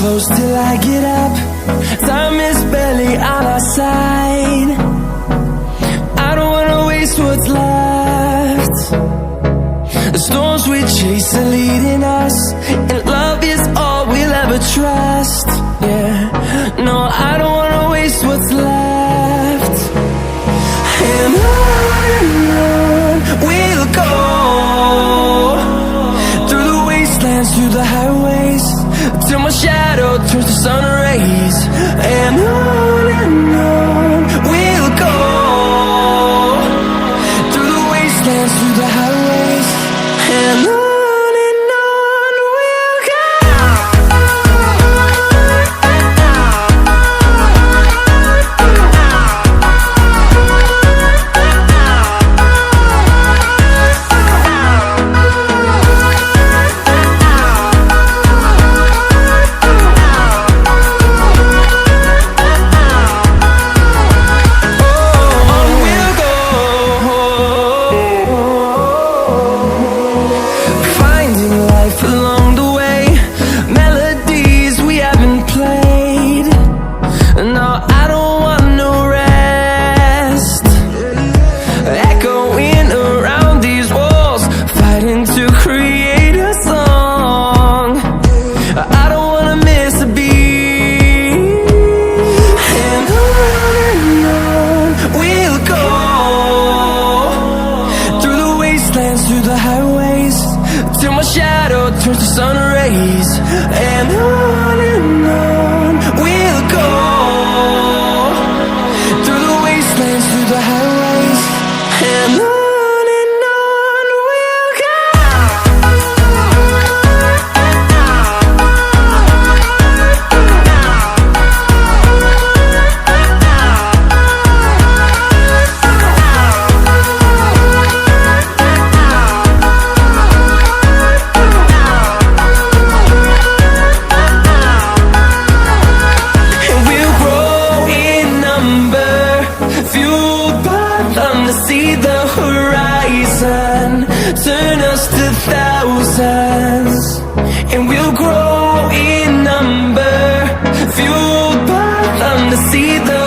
close till I get up. Time is barely on our side. I don't wanna waste what's left. The storms we chase are leading us, and love is all we'll ever trust. Yeah, no, I don't wanna waste what's left. And on we'll go, through the wastelands, through the highways, till my shadow turns to sun rays. And on we'll go, through the wastelands, through the highways, and on we'll go. Through the highways, till my shadow turns to sun rays. And on we'll go, through the wastelands, through the highways, and on we'll go. See the horizon turn us to thousands, and we'll grow in number, fueled by them to see the